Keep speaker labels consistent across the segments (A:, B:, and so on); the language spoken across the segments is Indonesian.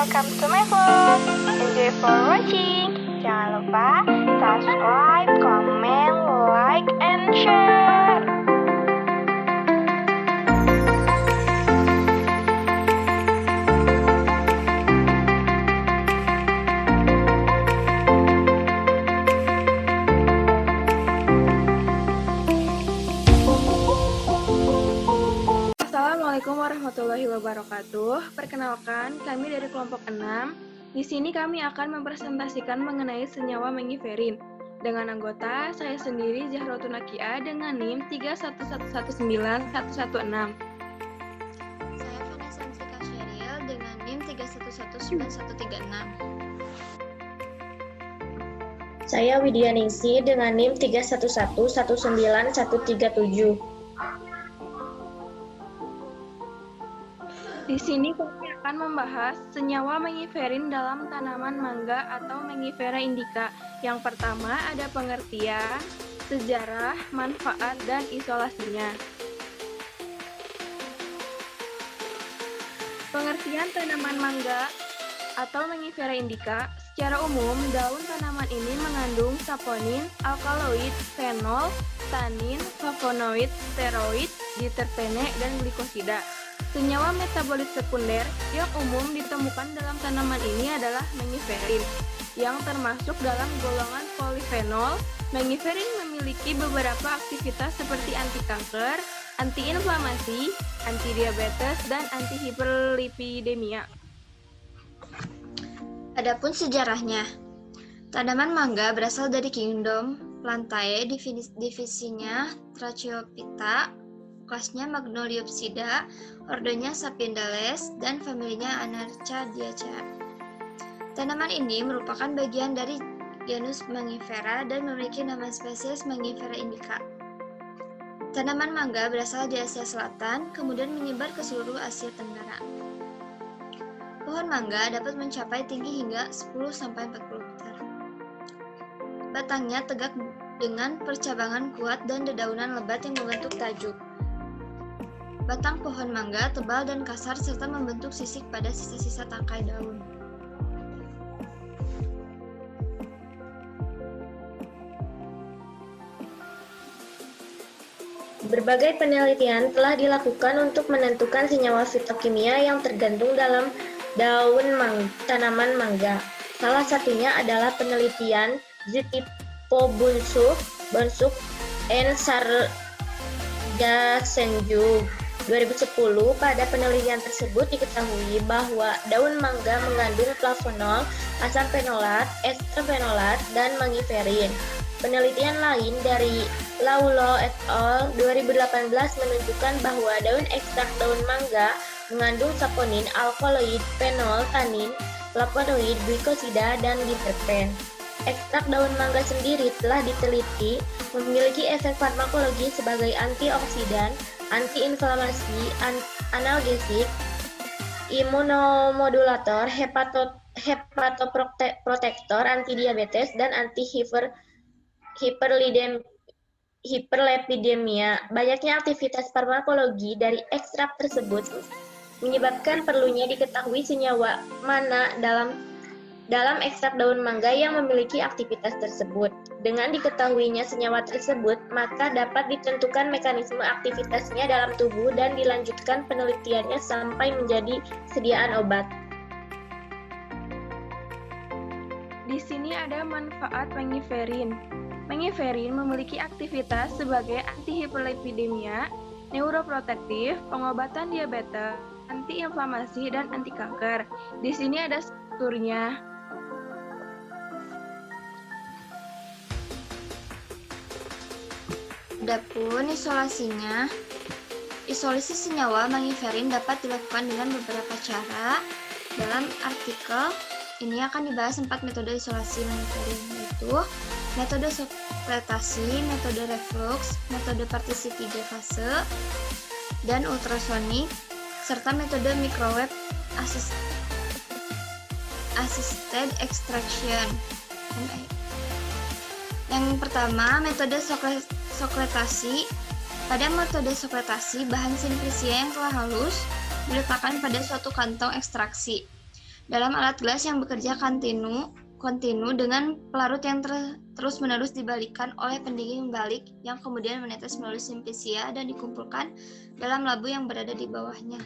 A: welcome to my vlog. Enjoy for watching. Jangan lupa subscribe, comment, like, and share. Assalamualaikum warahmatullahi wabarakatuh. Perkenalkan, kami dari kelompok 6. Di sini kami akan mempresentasikan mengenai senyawa mengiferin. Dengan anggota, saya sendiri Zahratun Nakia dengan NIM 3119116.
B: Saya Vanessa Ansika Sheryl dengan NIM 3119136.
C: Saya Widya Ningsi dengan NIM 311191137.
A: Di sini kami akan membahas senyawa mengiferin dalam tanaman mangga atau Mangifera indica. Yang pertama ada pengertian, sejarah, manfaat, dan isolasinya. Pengertian tanaman mangga atau Mangifera indica. Secara umum, daun tanaman ini mengandung saponin, alkaloid, fenol, tanin, flavonoid, steroid, diterpene, dan glikosida. Senyawa metabolit sekunder yang umum ditemukan dalam tanaman ini adalah mengiferin, yang termasuk dalam golongan polifenol. Mengiferin memiliki beberapa aktivitas seperti anti kanker, anti-inflamasi, anti-diabetes, dan anti-hiperlipidemia.
B: Adapun sejarahnya, tanaman mangga berasal dari kingdom Plantae, divisinya Tracheophyta, kelasnya Magnoliopsida, ordonya Sapindales, dan familinya Anarchadiaceae. Tanaman ini merupakan bagian dari genus Mangifera dan memiliki nama spesies Mangifera indica. Tanaman mangga berasal di Asia Selatan, kemudian menyebar ke seluruh Asia Tenggara. Pohon mangga dapat mencapai tinggi hingga 10-40 meter. Batangnya tegak dengan percabangan kuat dan dedaunan lebat yang membentuk tajuk. Batang pohon mangga tebal dan kasar serta membentuk sisik pada sisa-sisa tangkai daun.
C: Berbagai penelitian telah dilakukan untuk menentukan senyawa fitokimia yang tergantung dalam daun tanaman mangga. Salah satunya adalah penelitian Zitipo Bunsuk and Sargasenju 2010. Pada penelitian tersebut diketahui bahwa daun mangga mengandung flavonol, asam fenolat, ester fenolat, dan mangiferin. Penelitian lain dari Laulo et al. 2018 menunjukkan bahwa daun ekstrak daun mangga mengandung saponin, alkaloid, fenol, tanin, flavonoid, glikosida, dan diterpen. Ekstrak daun mangga sendiri telah diteliti memiliki efek farmakologi sebagai antioksidan, antiinflamasi, analgesik, imunomodulator, hepatoprotektor, antidiabetes, dan hiperlipidemia. Banyaknya aktivitas farmakologi dari ekstrak tersebut menyebabkan perlunya diketahui senyawa mana dalam ekstrak daun mangga yang memiliki aktivitas tersebut. Dengan diketahuinya senyawa tersebut, maka dapat ditentukan mekanisme aktivitasnya dalam tubuh dan dilanjutkan penelitiannya sampai menjadi sediaan obat.
A: Di sini ada manfaat mengiferin. Mengiferin memiliki aktivitas sebagai anti-hiperlipidemia, neuroprotektif, pengobatan diabetes, anti-inflamasi, dan anti kanker. Di sini ada strukturnya.
B: Adapun isolasinya, isolasi senyawa mengiferin dapat dilakukan dengan beberapa cara. Dalam artikel ini akan dibahas 4 metode isolasi mengiferin, yaitu metode sekretasi, metode reflux, metode partisi 3 fase, dan ultrasonik, serta metode microwave assisted extraction. Yang pertama, metode sekretasi. Pada metode sekretasi, bahan simplisia yang telah halus diletakkan pada suatu kantong ekstraksi. dalam alat gelas yang bekerja kontinu dengan pelarut yang terus-menerus dibalikan oleh pendingin balik yang kemudian menetes melalui simplisia dan dikumpulkan dalam labu yang berada di bawahnya.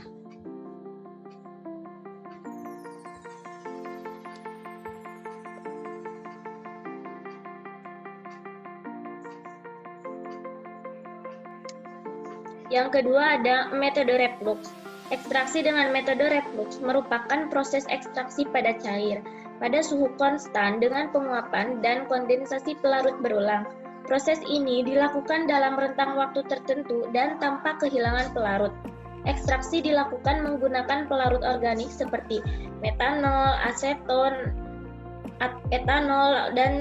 C: Yang kedua ada metode reflux. Ekstraksi dengan metode reflux merupakan proses ekstraksi pada cair pada suhu konstan dengan penguapan dan kondensasi pelarut berulang. Proses ini dilakukan dalam rentang waktu tertentu dan tanpa kehilangan pelarut. Ekstraksi dilakukan menggunakan pelarut organik seperti metanol, aseton, etanol, dan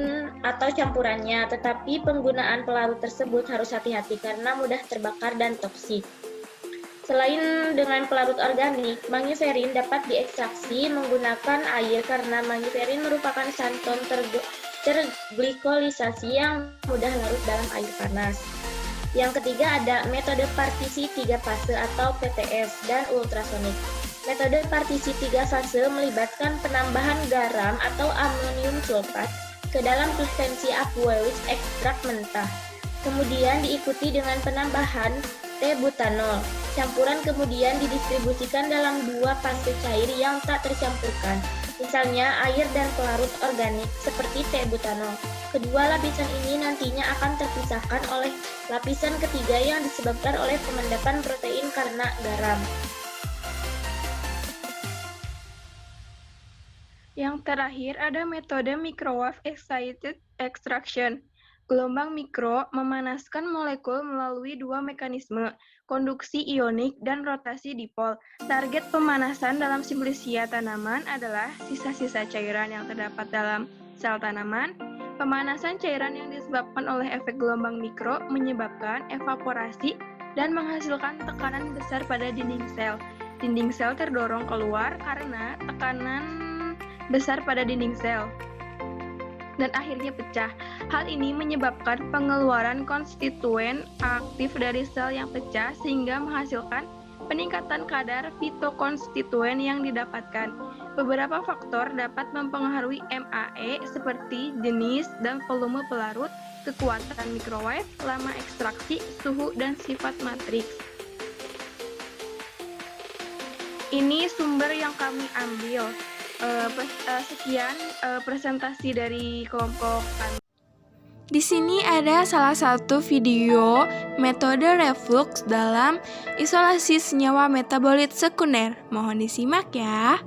C: atau campurannya, tetapi penggunaan pelarut tersebut harus hati-hati karena mudah terbakar dan toksik. Selain dengan pelarut organik, mangiferin dapat diekstraksi menggunakan air karena mangiferin merupakan santon terglikolisasi yang mudah larut dalam air panas. Yang ketiga ada metode partisi 3 fase atau PTS dan ultrasonik. Metode partisi 3 fase melibatkan penambahan garam atau amonium sulfat ke dalam suspensi aqueous ekstrak mentah. Kemudian diikuti dengan penambahan T-butanol. Campuran kemudian didistribusikan dalam 2 fase cair yang tak tercampurkan, misalnya air dan pelarut organik seperti T-butanol. Kedua lapisan ini nantinya akan terpisahkan oleh lapisan ketiga yang disebabkan oleh pemendapan protein karena garam.
A: Yang terakhir ada metode microwave excited extraction. Gelombang mikro memanaskan molekul melalui 2 mekanisme, konduksi ionik dan rotasi dipol. Target pemanasan dalam simplisia tanaman adalah sisa-sisa cairan yang terdapat dalam sel tanaman. Pemanasan cairan yang disebabkan oleh efek gelombang mikro menyebabkan evaporasi dan menghasilkan tekanan besar pada dinding sel. Dinding sel terdorong keluar karena tekanan besar pada dinding sel dan akhirnya pecah. Hal ini menyebabkan pengeluaran konstituen aktif dari sel yang pecah sehingga menghasilkan peningkatan kadar fitokonstituen yang didapatkan. Beberapa faktor dapat mempengaruhi MAE seperti jenis dan volume pelarut, kekuatan microwave, lama ekstraksi, suhu, dan sifat matriks. Ini sumber yang kami ambil. Sekian presentasi dari kelompok kami. Di sini ada salah satu video metode reflux dalam isolasi senyawa metabolit sekunder. Mohon disimak ya.